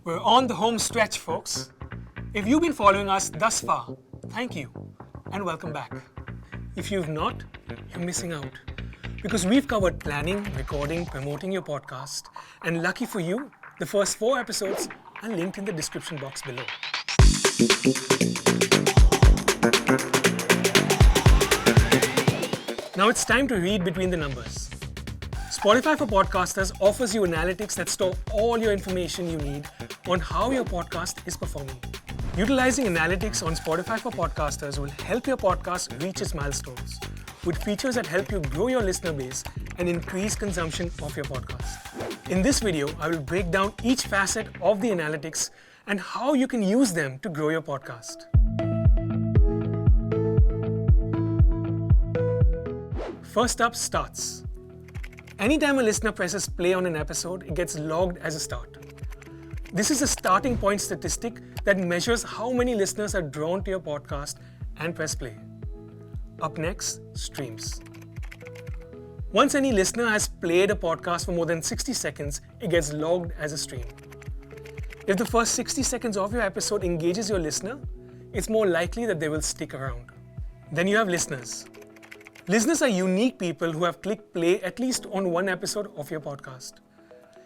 We're on the home stretch, folks. If you've been following us thus far, thank you and welcome back. If you've not, you're missing out. Because we've covered planning, recording, promoting your podcast, and lucky for you, the first 4 episodes are linked in the description box below. Now it's time to read between the numbers. Spotify for Podcasters offers you analytics that store all your information you need on how your podcast is performing. Utilizing analytics on Spotify for Podcasters will help your podcast reach its milestones, with features that help you grow your listener base and increase consumption of your podcast. In this video, I will break down each facet of the analytics and how you can use them to grow your podcast. First up, starts. Anytime a listener presses play on an episode, it gets logged as a start. This is a starting point statistic that measures how many listeners are drawn to your podcast and press play. Up next, streams. Once any listener has played a podcast for more than 60 seconds, it gets logged as a stream. If the first 60 seconds of your episode engages your listener, it's more likely that they will stick around. Then you have listeners. Listeners are unique people who have clicked play at least on one episode of your podcast.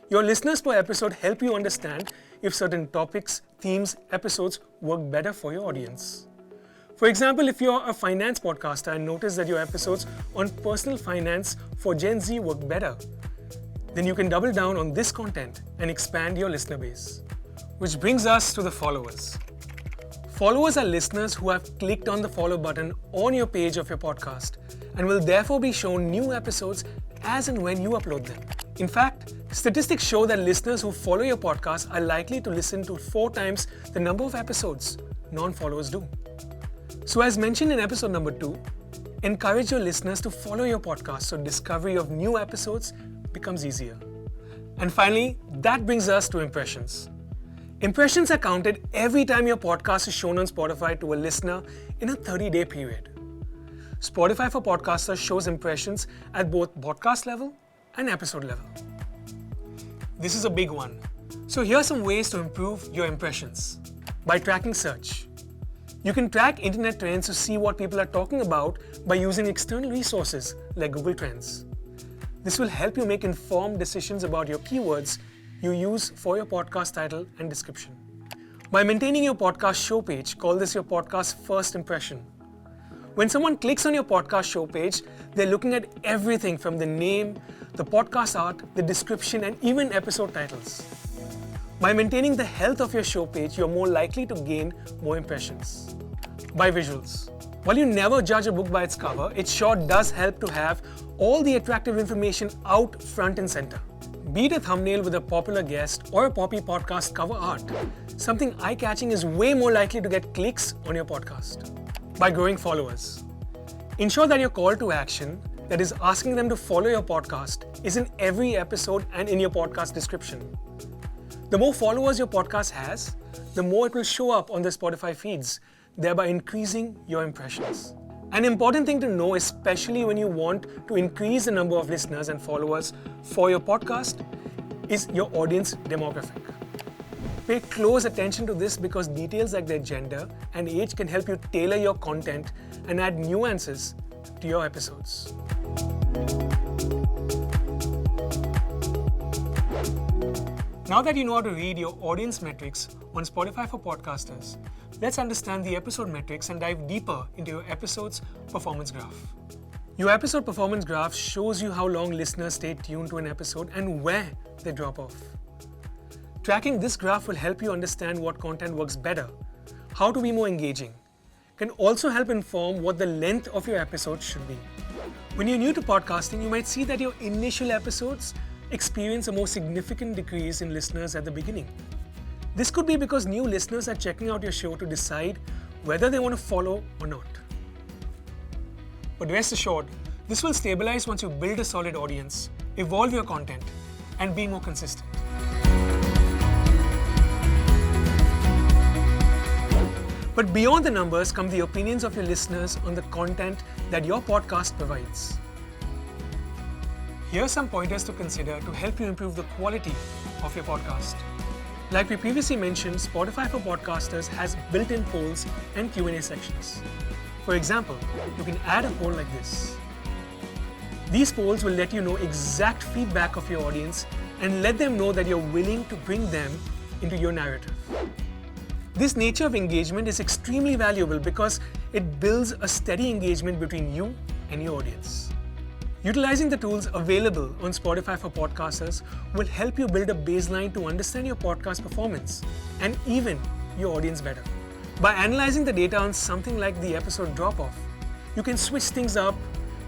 Your listeners per episode help you understand if certain topics, themes, episodes work better for your audience. For example, if you're a finance podcaster and notice that your episodes on personal finance for Gen Z work better, then you can double down on this content and expand your listener base. Which brings us to the followers. Followers are listeners who have clicked on the follow button on your page of your podcast and will therefore be shown new episodes as and when you upload them. In fact, statistics show that listeners who follow your podcast are likely to listen to 4 times the number of episodes non-followers do. So as mentioned in episode number 2, encourage your listeners to follow your podcast so discovery of new episodes becomes easier. And finally, that brings us to impressions. Impressions are counted every time your podcast is shown on Spotify to a listener in a 30-day period. Spotify for Podcasters shows impressions at both podcast level and episode level. This is a big one. So here are some ways to improve your impressions. By tracking search. You can track internet trends to see what people are talking about by using external resources like Google Trends. This will help you make informed decisions about your keywords you use for your podcast title and description. By maintaining your podcast show page, call this your podcast first impression. When someone clicks on your podcast show page, they're looking at everything from the name, the podcast art, the description, and even episode titles. By maintaining the health of your show page, you're more likely to gain more impressions. By visuals. While you never judge a book by its cover, it sure does help to have all the attractive information out front and center. Be it a thumbnail with a popular guest or a poppy podcast cover art, something eye-catching is way more likely to get clicks on your podcast. By growing followers. Ensure that your call to action, that is asking them to follow your podcast, is in every episode and in your podcast description. The more followers your podcast has, the more it will show up on the Spotify feeds, thereby increasing your impressions. An important thing to know, especially when you want to increase the number of listeners and followers for your podcast, is your audience demographic. Pay close attention to this because details like their gender and age can help you tailor your content and add nuances to your episodes. Now that you know how to read your audience metrics on Spotify for Podcasters, let's understand the episode metrics and dive deeper into your episode's performance graph. Your episode performance graph shows you how long listeners stay tuned to an episode and where they drop off. Tracking this graph will help you understand what content works better, how to be more engaging, can also help inform what the length of your episode should be. When you're new to podcasting, you might see that your initial episodes experience a more significant decrease in listeners at the beginning. This could be because new listeners are checking out your show to decide whether they want to follow or not. But rest assured, this will stabilize once you build a solid audience, evolve your content, and be more consistent. But beyond the numbers come the opinions of your listeners on the content that your podcast provides. Here are some pointers to consider to help you improve the quality of your podcast. Like we previously mentioned, Spotify for Podcasters has built-in polls and Q&A sections. For example, you can add a poll like this. These polls will let you know exact feedback of your audience and let them know that you're willing to bring them into your narrative. This nature of engagement is extremely valuable because it builds a steady engagement between you and your audience. Utilizing the tools available on Spotify for Podcasters will help you build a baseline to understand your podcast performance and even your audience better. By analyzing the data on something like the episode drop-off, you can switch things up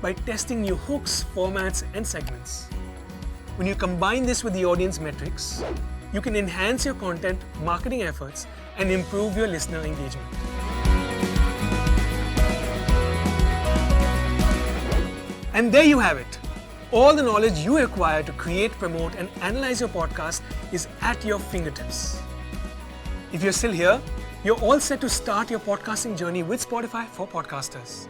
by testing new hooks, formats, and segments. When you combine this with the audience metrics, you can enhance your content marketing efforts and improve your listener engagement. And there you have it. All the knowledge you require to create, promote, and analyze your podcast is at your fingertips. If you're still here, you're all set to start your podcasting journey with Spotify for Podcasters.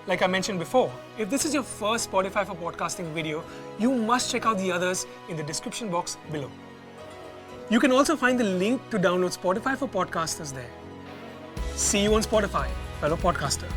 Like I mentioned before, if this is your first Spotify for Podcasting video, you must check out the others in the description box below. You can also find the link to download Spotify for Podcasters there. See you on Spotify, fellow podcaster.